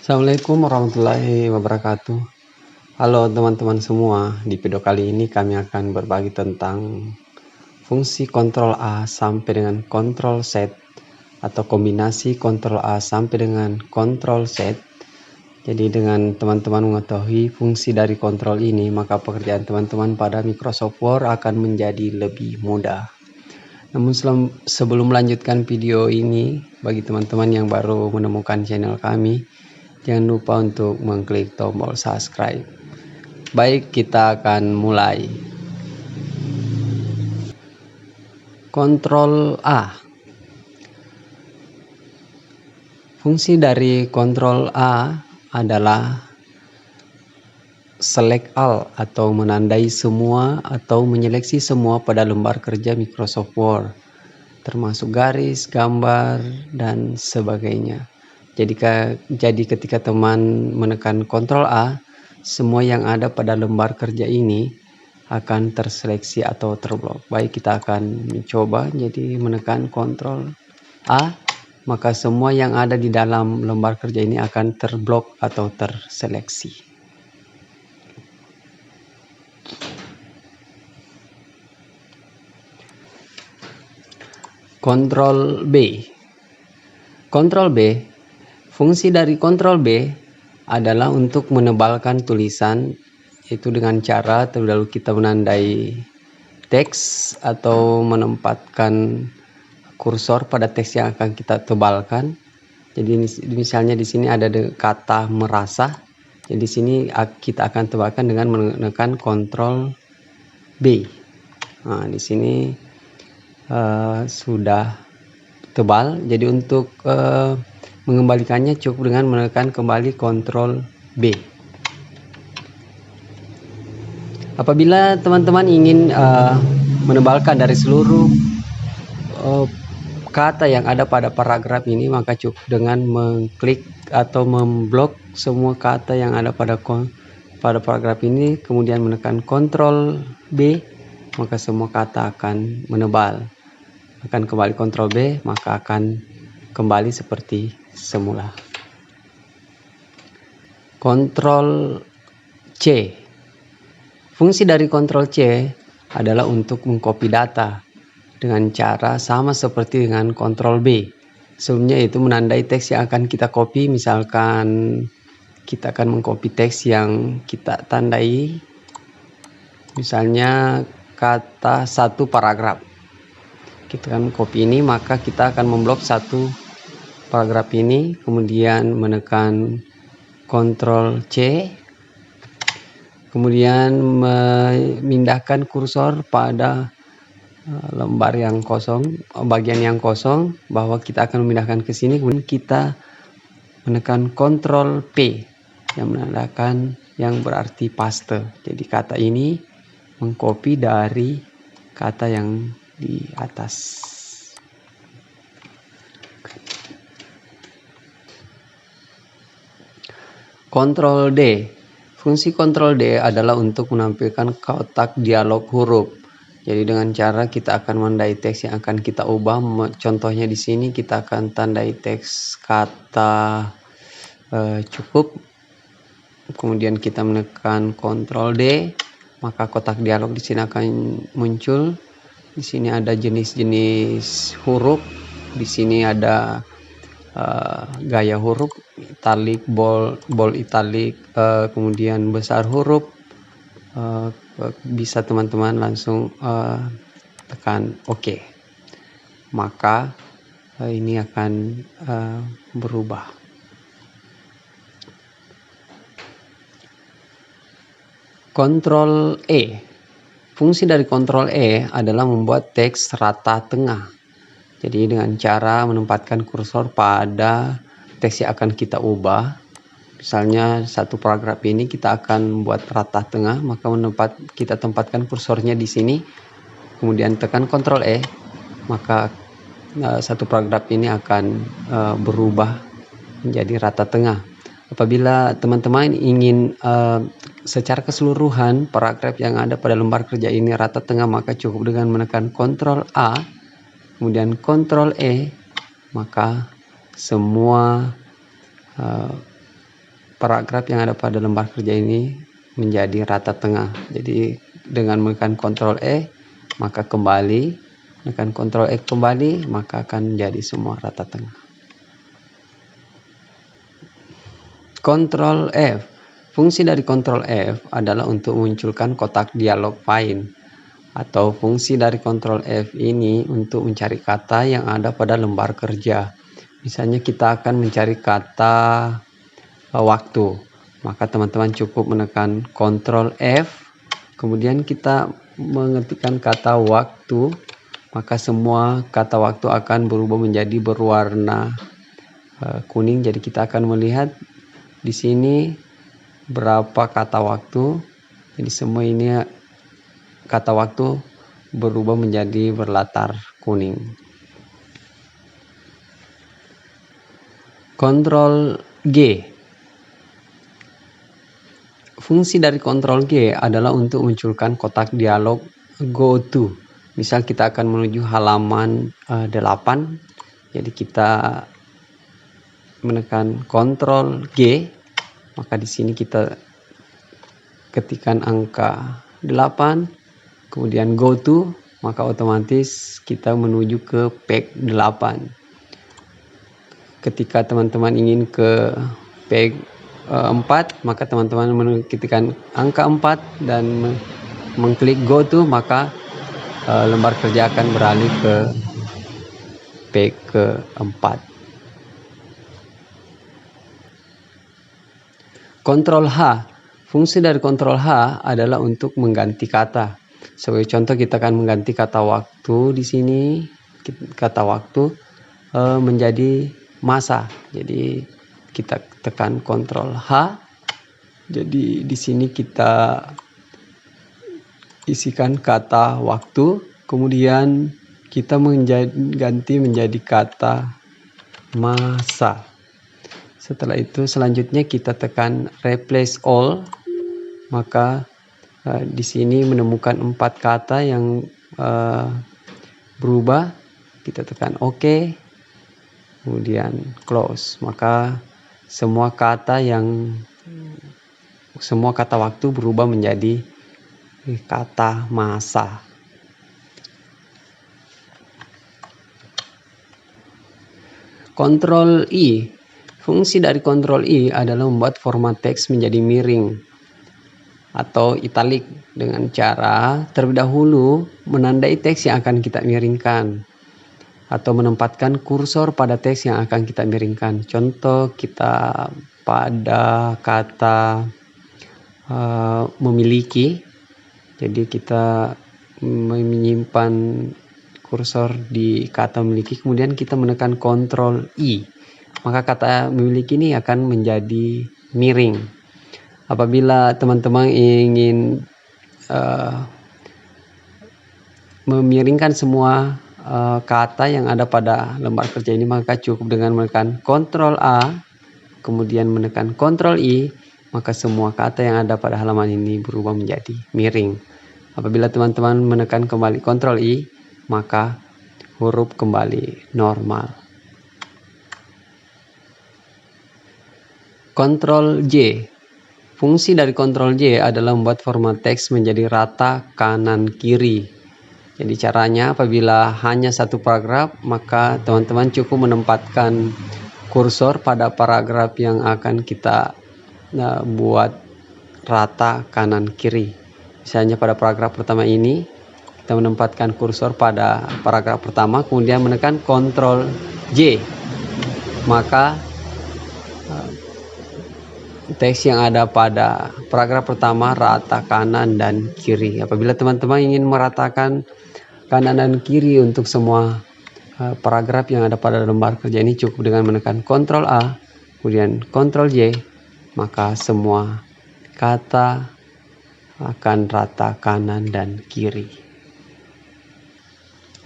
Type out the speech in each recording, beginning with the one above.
Assalamualaikum warahmatullahi wabarakatuh. Halo teman-teman semua, di video kali ini kami akan berbagi tentang fungsi Ctrl A sampai dengan Ctrl Z atau kombinasi Ctrl A sampai dengan Ctrl Z. Jadi dengan teman-teman mengetahui fungsi dari Ctrl ini, maka pekerjaan teman-teman pada Microsoft Word akan menjadi lebih mudah. Namun sebelum melanjutkan video ini, bagi teman-teman yang baru menemukan channel kami, jangan lupa untuk mengklik tombol subscribe. Baik, kita akan mulai. Ctrl A. Fungsi dari Ctrl A adalah select all atau menandai semua atau menyeleksi semua pada lembar kerja Microsoft Word, termasuk garis, gambar, dan sebagainya. Jadi ketika teman menekan Ctrl A, semua yang ada pada lembar kerja ini akan terseleksi atau terblok. Baik, kita akan mencoba. Jadi menekan Ctrl A, maka semua yang ada di dalam lembar kerja ini akan terblok atau terseleksi. Ctrl B. Ctrl B. Fungsi dari Ctrl B adalah untuk menebalkan tulisan, itu dengan cara terlebih dahulu kita menandai teks atau menempatkan kursor pada teks yang akan kita tebalkan. Jadi misalnya di sini ada kata merasa. Jadi di sini kita akan tebalkan dengan menekan Ctrl B. Nah, di sini sudah tebal. Jadi untuk mengembalikannya cukup dengan menekan kembali Ctrl B. Apabila teman-teman ingin menebalkan dari seluruh kata yang ada pada paragraf ini, maka cukup dengan mengklik atau memblok semua kata yang ada pada paragraf ini, kemudian menekan Ctrl B, maka semua kata akan menebal. Akan kembali Ctrl B, maka akan kembali seperti semula. Ctrl C. Fungsi dari Ctrl C adalah untuk mengcopy data dengan cara sama seperti dengan Ctrl B. Sebelumnya itu menandai teks yang akan kita copy. Misalkan kita akan mengcopy teks yang kita tandai, misalnya kata satu paragraf. Kita akan copy ini, maka kita akan memblok satu paragraf ini, kemudian menekan Ctrl C, kemudian memindahkan kursor pada lembar yang kosong, bagian yang kosong, bahwa kita akan memindahkan ke sini, kemudian kita menekan Ctrl P yang menandakan yang berarti paste. Jadi kata ini mengcopy dari kata yang di atas. Ctrl D. Fungsi Ctrl D adalah untuk menampilkan kotak dialog huruf. Jadi dengan cara kita akan menandai teks yang akan kita ubah. Contohnya di sini kita akan tandai teks kata cukup. Kemudian kita menekan Ctrl D, maka kotak dialog di sini akan muncul. Di sini ada jenis-jenis huruf. Di sini ada gaya huruf, italik, bold italik, kemudian besar huruf. Bisa teman-teman langsung tekan OK, maka ini akan berubah. Ctrl E. Fungsi dari Ctrl E adalah membuat teks rata tengah. Jadi dengan cara menempatkan kursor pada teks yang akan kita ubah. Misalnya satu paragraf ini kita akan membuat rata tengah, maka kita tempatkan kursornya di sini, kemudian tekan Ctrl E, maka satu paragraf ini akan berubah menjadi rata tengah. Apabila teman-teman ingin secara keseluruhan paragraf yang ada pada lembar kerja ini rata tengah, maka cukup dengan menekan Ctrl A, kemudian Ctrl E, maka semua paragraf yang ada pada lembar kerja ini menjadi rata tengah. Jadi dengan menekan Ctrl E maka kembali, menekan Ctrl E kembali, maka akan menjadi semua rata tengah. Ctrl F. Fungsi dari Ctrl F adalah untuk memunculkan kotak dialog fine, atau fungsi dari Ctrl F ini untuk mencari kata yang ada pada lembar kerja. Misalnya kita akan mencari kata waktu, maka teman-teman cukup menekan Ctrl F, kemudian kita mengetikkan kata waktu, maka semua kata waktu akan berubah menjadi berwarna kuning. Jadi kita akan melihat di sini berapa kata waktu. Jadi semua ini kata waktu berubah menjadi berlatar kuning. Ctrl G. Fungsi dari Ctrl G adalah untuk munculkan kotak dialog go to. Misal kita akan menuju halaman 8, jadi kita menekan Ctrl G, maka di sini kita ketikkan angka 8, kemudian go to, maka otomatis kita menuju ke page 8. Ketika teman-teman ingin ke page 4, maka teman-teman mengetikkan angka 4 dan mengklik go to, maka lembar kerja akan beralih ke page ke-4. Ctrl H. Fungsi dari Ctrl H adalah untuk mengganti kata. Sebagai contoh, kita akan mengganti kata waktu di sini, kata waktu menjadi masa. Jadi kita tekan Ctrl H. Jadi di sini kita isikan kata waktu, kemudian kita ganti menjadi kata masa. Setelah itu selanjutnya kita tekan replace all, maka di sini menemukan 4 kata yang berubah. Kita tekan OK, kemudian close, maka semua kata waktu berubah menjadi kata masa. Ctrl I. Fungsi dari Ctrl I adalah membuat format teks menjadi miring atau italik dengan cara terlebih dahulu menandai teks yang akan kita miringkan atau menempatkan kursor pada teks yang akan kita miringkan. Contoh kita pada kata memiliki, jadi kita menyimpan kursor di kata memiliki, kemudian kita menekan Ctrl I, maka kata memiliki ini akan menjadi miring. Apabila teman-teman ingin memiringkan semua kata yang ada pada lembar kerja ini, maka cukup dengan menekan Ctrl A, kemudian menekan Ctrl I, maka semua kata yang ada pada halaman ini berubah menjadi miring. Apabila teman-teman menekan kembali Ctrl I, maka huruf kembali normal. Ctrl J. Fungsi dari Ctrl J adalah membuat format teks menjadi rata kanan kiri. Jadi caranya, apabila hanya satu paragraf, maka teman-teman cukup menempatkan kursor pada paragraf yang akan kita buat rata kanan kiri. Misalnya pada paragraf pertama ini, kita menempatkan kursor pada paragraf pertama, kemudian menekan Ctrl J, maka teks yang ada pada paragraf pertama rata kanan dan kiri. Apabila teman-teman ingin meratakan kanan dan kiri untuk semua paragraf yang ada pada lembar kerja ini, cukup dengan menekan Ctrl A, kemudian Ctrl J, maka semua kata akan rata kanan dan kiri.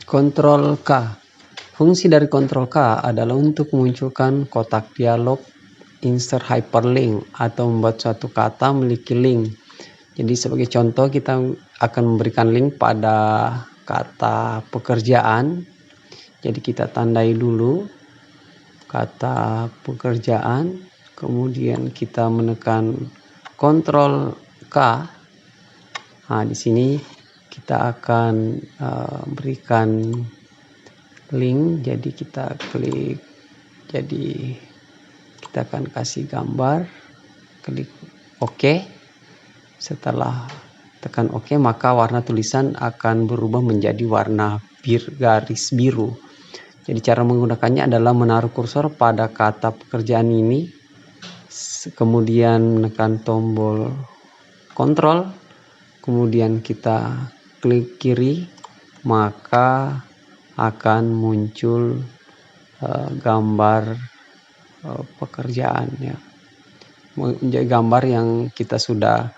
Ctrl K. Fungsi dari Ctrl K adalah untuk memunculkan kotak dialog insert hyperlink atau membuat suatu kata memiliki link. Jadi sebagai contoh, kita akan memberikan link pada kata pekerjaan. Jadi kita tandai dulu kata pekerjaan, kemudian kita menekan Ctrl K. Nah, di sini kita akan berikan link, jadi kita klik, jadi kita akan kasih gambar, klik OK. Setelah tekan OK, maka warna tulisan akan berubah menjadi warna garis biru. Jadi cara menggunakannya adalah menaruh kursor pada kata pekerjaan ini, kemudian menekan tombol Ctrl, kemudian kita klik kiri, maka akan muncul gambar pekerjaan ya, gambar yang kita sudah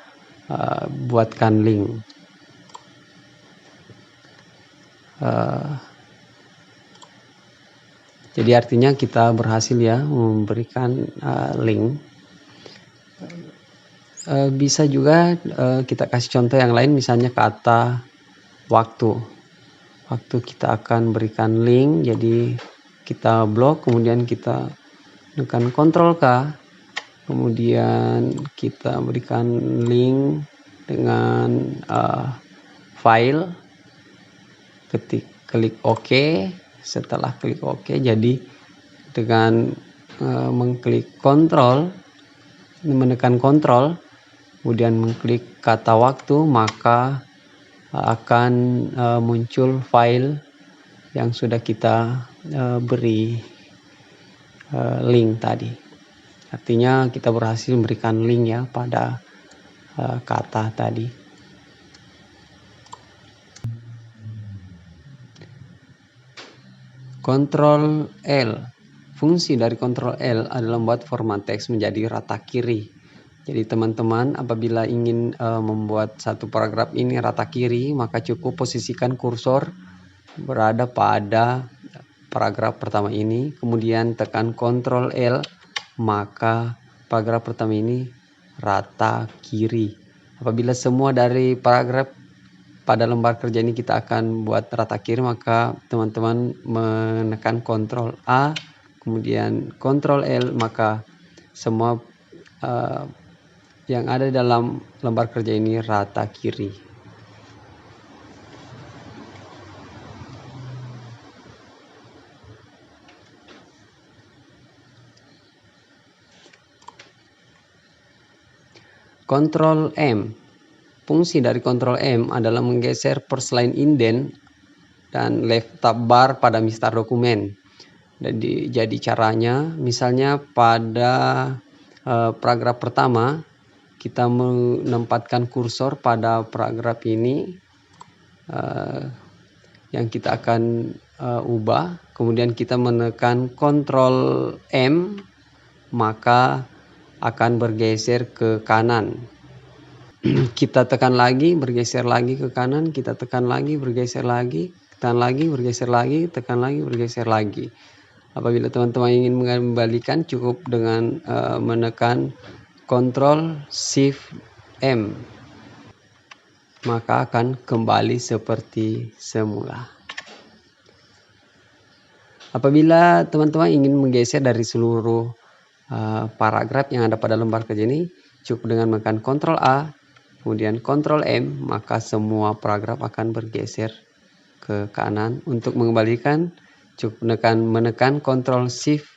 buatkan link. Jadi artinya kita berhasil ya memberikan link. Bisa juga kita kasih contoh yang lain, misalnya kata waktu. Waktu kita akan berikan link, jadi kita blok, kemudian kita tekan Ctrl K, kemudian kita berikan link dengan file, klik OK. Setelah klik OK, jadi dengan mengklik Ctrl, menekan Ctrl, kemudian mengklik kata waktu, maka akan muncul file yang sudah kita beri link tadi. Artinya kita berhasil memberikan link ya pada kata tadi. Ctrl L. Fungsi dari Ctrl L adalah membuat format teks menjadi rata kiri. Jadi teman-teman apabila ingin membuat satu paragraf ini rata kiri, maka cukup posisikan kursor berada pada paragraf pertama ini, kemudian tekan Ctrl L, maka paragraf pertama ini rata kiri. Apabila semua dari paragraf pada lembar kerja ini kita akan buat rata kiri, maka teman-teman menekan Ctrl A, kemudian Ctrl L, maka semua yang ada dalam lembar kerja ini rata kiri. Ctrl M. Fungsi dari Ctrl M adalah menggeser perselain indent dan left tab bar pada mistar dokumen. Jadi caranya, misalnya pada paragraf pertama kita menempatkan kursor pada paragraf ini yang kita akan ubah, kemudian kita menekan Ctrl M, maka akan bergeser ke kanan. Kita tekan lagi, bergeser lagi ke kanan, kita tekan lagi, bergeser lagi, tekan lagi, bergeser lagi, tekan lagi, bergeser lagi. Apabila teman-teman ingin mengembalikan, cukup dengan menekan Ctrl Shift M, maka akan kembali seperti semula. Apabila teman-teman ingin menggeser dari seluruh paragraf yang ada pada lembar kerja ini, cukup dengan menekan Ctrl A, kemudian Ctrl M, maka semua paragraf akan bergeser ke kanan. Untuk mengembalikan, cukup menekan Ctrl Shift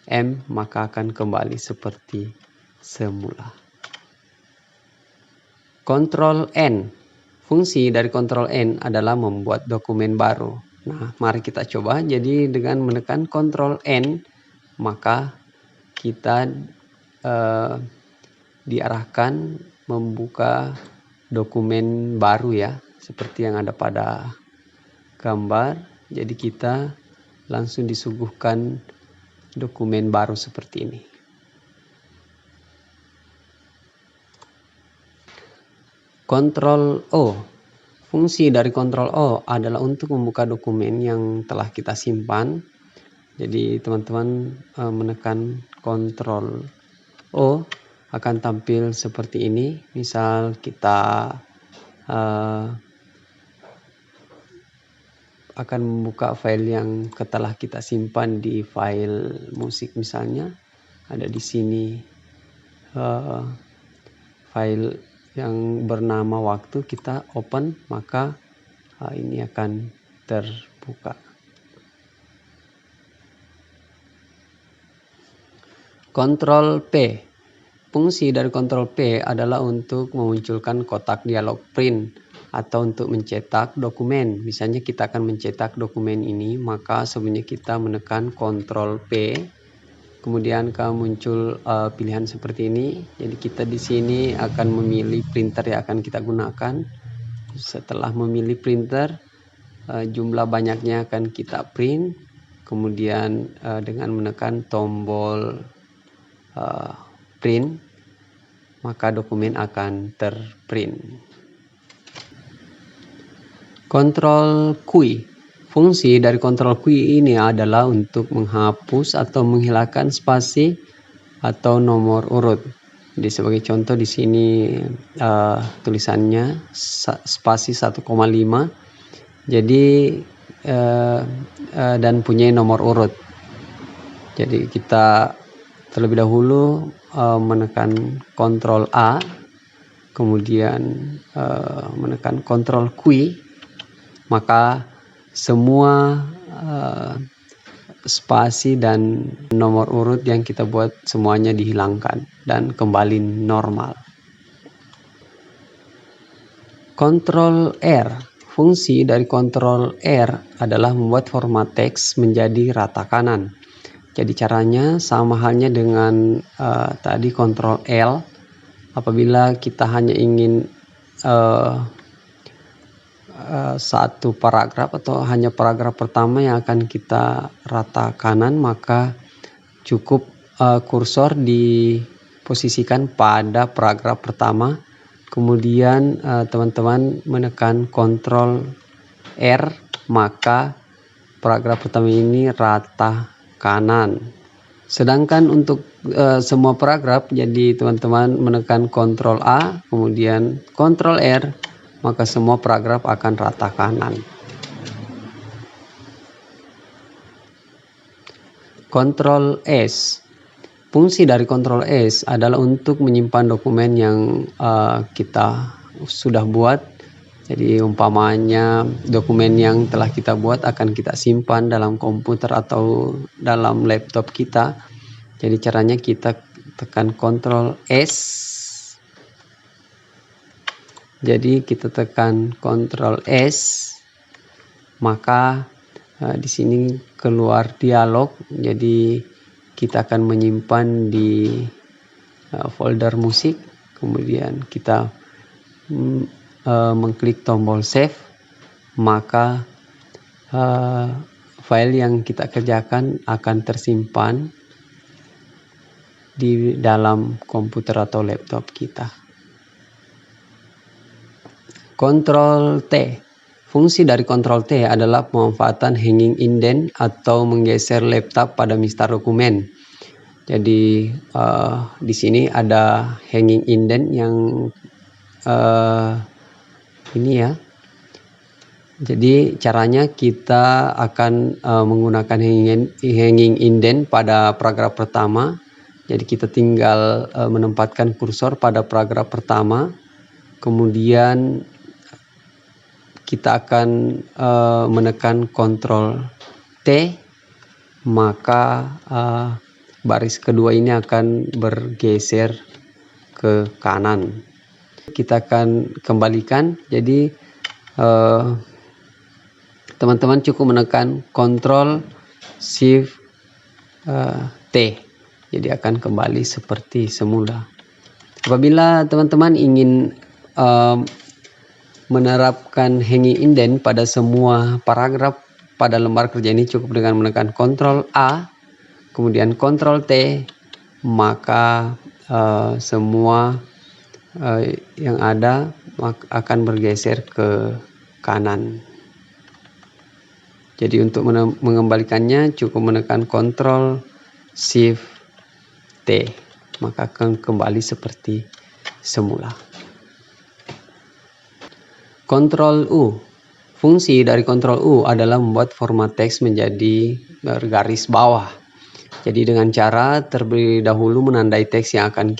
M, maka akan kembali seperti semula. Ctrl N. Fungsi dari Ctrl N adalah membuat dokumen baru. Nah, mari kita coba. Jadi dengan menekan Ctrl N, maka kita diarahkan membuka dokumen baru ya, seperti yang ada pada gambar. Jadi kita langsung disuguhkan dokumen baru seperti ini. Ctrl O. Fungsi dari Ctrl O adalah untuk membuka dokumen yang telah kita simpan. Jadi teman-teman menekan Ctrl O akan tampil seperti ini. Misal kita akan membuka file yang telah kita simpan di file musik misalnya. ada di sini file yang bernama waktu, kita open maka ini akan terbuka. Ctrl P. Fungsi dari Ctrl P adalah untuk memunculkan kotak dialog print atau untuk mencetak dokumen. Misalnya kita akan mencetak dokumen ini, maka sebenarnya kita menekan Ctrl P, kemudian akan muncul pilihan seperti ini. Jadi kita di sini akan memilih printer yang akan kita gunakan. Setelah memilih printer, jumlah banyaknya akan kita print. Kemudian dengan menekan tombol print, maka dokumen akan terprint. Ctrl Q. Fungsi dari Ctrl Q ini adalah untuk menghapus atau menghilangkan spasi atau nomor urut. Jadi sebagai contoh di sini tulisannya spasi 1,5. Jadi dan punya nomor urut. Jadi kita terlebih dahulu menekan Ctrl A, kemudian menekan Ctrl Q, maka semua spasi dan nomor urut yang kita buat semuanya dihilangkan dan kembali normal. Ctrl R. Fungsi dari Ctrl R adalah membuat format teks menjadi rata kanan. Jadi caranya sama halnya dengan tadi Ctrl L. Apabila kita hanya ingin satu paragraf atau hanya paragraf pertama yang akan kita rata kanan, maka cukup kursor diposisikan pada paragraf pertama, kemudian teman-teman menekan Ctrl R, maka paragraf pertama ini rata kanan. Sedangkan untuk semua paragraf, jadi teman-teman menekan Ctrl A, kemudian Ctrl R, maka semua paragraf akan rata kanan. Ctrl S. Fungsi dari Ctrl S adalah untuk menyimpan dokumen yang kita sudah buat. Jadi umpamanya dokumen yang telah kita buat akan kita simpan dalam komputer atau dalam laptop kita. Jadi caranya kita tekan Ctrl S. Jadi kita tekan Ctrl S, maka di sini keluar dialog. Jadi kita akan menyimpan di folder musik. Kemudian kita mengklik tombol save, maka file yang kita kerjakan akan tersimpan di dalam komputer atau laptop kita. Ctrl T. Fungsi dari Ctrl T adalah pemanfaatan hanging indent atau menggeser laptop pada mistar dokumen. Jadi di sini ada hanging indent yang ini ya. Jadi caranya kita akan menggunakan hanging indent pada paragraf pertama. Jadi kita tinggal menempatkan kursor pada paragraf pertama, kemudian kita akan menekan Ctrl T, maka baris kedua ini akan bergeser ke kanan. Kita akan kembalikan. Jadi teman-teman cukup menekan Ctrl Shift T, jadi akan kembali seperti semula. Apabila teman-teman ingin menerapkan hanging indent pada semua paragraf pada lembar kerja ini, cukup dengan menekan Ctrl A, kemudian Ctrl T, maka semua yang ada akan bergeser ke kanan. Jadi untuk mengembalikannya cukup menekan Ctrl Shift T, maka akan kembali seperti semula. Ctrl U. Fungsi dari Ctrl U adalah membuat format teks menjadi bergaris bawah. Jadi dengan cara terlebih dahulu menandai teks yang akan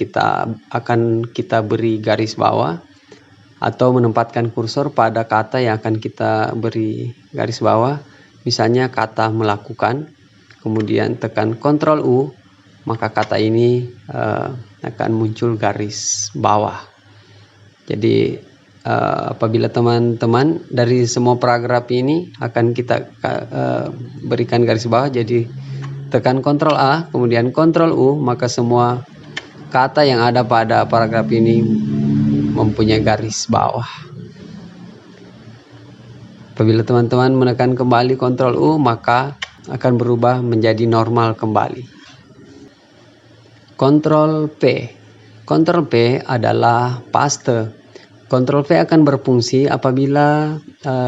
kita beri garis bawah, atau menempatkan kursor pada kata yang akan kita beri garis bawah. Misalnya kata melakukan, kemudian tekan Ctrl U, maka kata ini akan muncul garis bawah. Jadi apabila teman-teman dari semua paragraf ini akan kita berikan garis bawah, jadi tekan Ctrl A, kemudian Ctrl U, maka semua kata yang ada pada paragraf ini mempunyai garis bawah. Apabila teman-teman menekan kembali Ctrl U, maka akan berubah menjadi normal kembali. Ctrl P. Ctrl P adalah paste. Ctrl V akan berfungsi apabila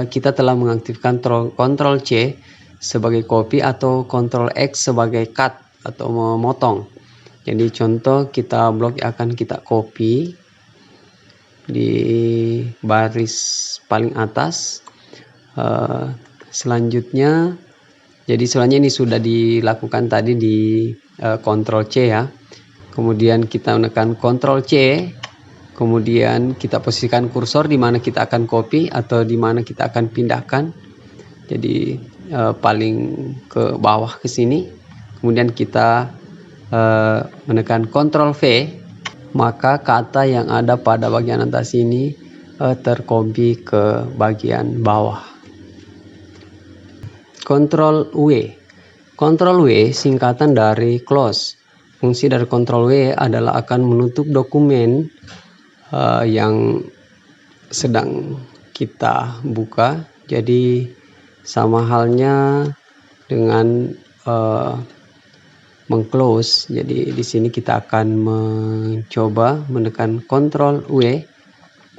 kita telah mengaktifkan Ctrl C sebagai copy atau Ctrl X sebagai cut atau memotong. Jadi contoh blok yang akan kita copy di baris paling atas. Selanjutnya ini sudah dilakukan tadi di Ctrl C ya. Kemudian kita menekan Ctrl C, kemudian kita posisikan kursor di mana kita akan copy atau di mana kita akan pindahkan. Jadi paling ke bawah ke sini. Kemudian kita menekan Ctrl V, maka kata yang ada pada bagian atas ini tercopy ke bagian bawah. Ctrl W. Ctrl W singkatan dari close. Fungsi dari Ctrl W adalah akan menutup dokumen yang sedang kita buka. Jadi sama halnya dengan mengclose. Jadi di sini kita akan mencoba menekan Ctrl W,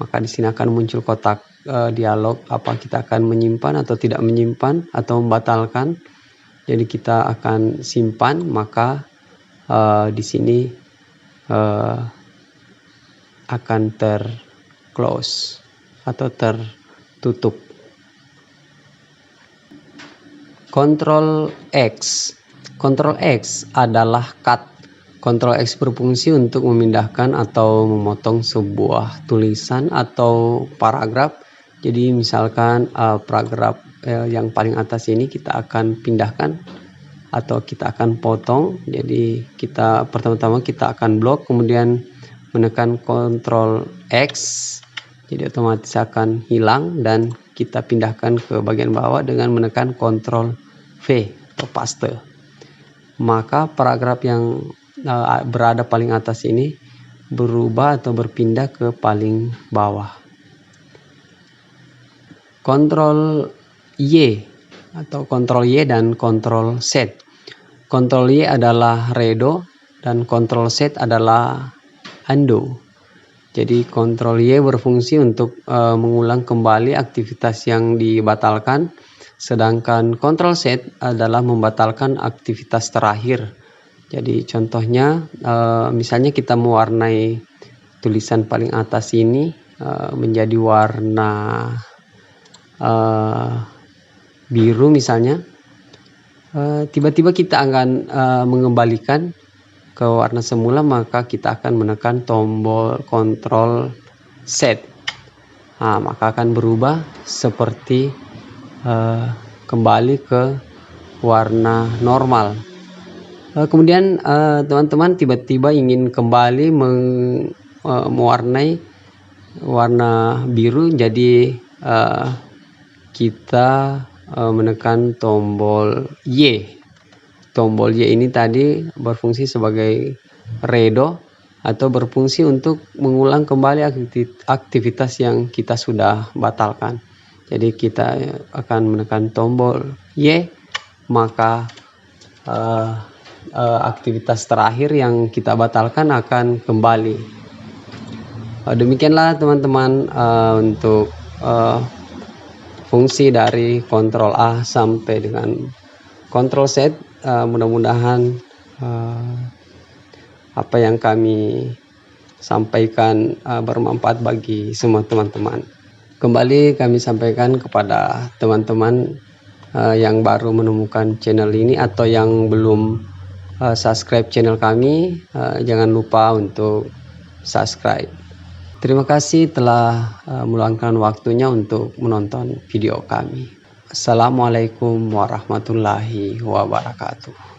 maka di sini akan muncul kotak dialog apa kita akan menyimpan atau tidak menyimpan atau membatalkan. Jadi kita akan simpan, maka di sini akan terclose atau tertutup. Ctrl X. Ctrl X adalah cut. Ctrl X berfungsi untuk memindahkan atau memotong sebuah tulisan atau paragraf. Jadi misalkan paragraf yang paling atas ini kita akan pindahkan atau kita akan potong. Jadi pertama-tama kita akan blok, kemudian menekan Ctrl X, jadi otomatis akan hilang, dan kita pindahkan ke bagian bawah dengan menekan Ctrl V atau paste. Maka paragraf yang berada paling atas ini berubah atau berpindah ke paling bawah. Ctrl Y atau Ctrl Y dan Ctrl Z. Ctrl Y adalah redo dan Ctrl Z adalah undo. Jadi Ctrl Y berfungsi untuk mengulang kembali aktivitas yang dibatalkan, sedangkan Ctrl Z adalah membatalkan aktivitas terakhir. Jadi contohnya misalnya kita mewarnai tulisan paling atas ini menjadi warna biru misalnya, tiba-tiba kita akan mengembalikan ke warna semula, maka kita akan menekan tombol Ctrl Z. Maka akan berubah seperti kembali ke warna normal. Kemudian teman-teman tiba-tiba ingin kembali mewarnai warna biru, jadi kita menekan tombol Y. Tombol Y ini tadi berfungsi sebagai redo atau berfungsi untuk mengulang kembali aktivitas yang kita sudah batalkan. Jadi kita akan menekan tombol Y, maka aktivitas terakhir yang kita batalkan akan kembali. Demikianlah teman-teman untuk fungsi dari Ctrl A sampai dengan Ctrl Z. Mudah-mudahan apa yang kami sampaikan bermanfaat bagi semua teman-teman. Kembali kami sampaikan kepada teman-teman yang baru menemukan channel ini atau yang belum subscribe channel kami. Jangan lupa untuk subscribe. Terima kasih telah meluangkan waktunya untuk menonton video kami. Assalamualaikum warahmatullahi wabarakatuh.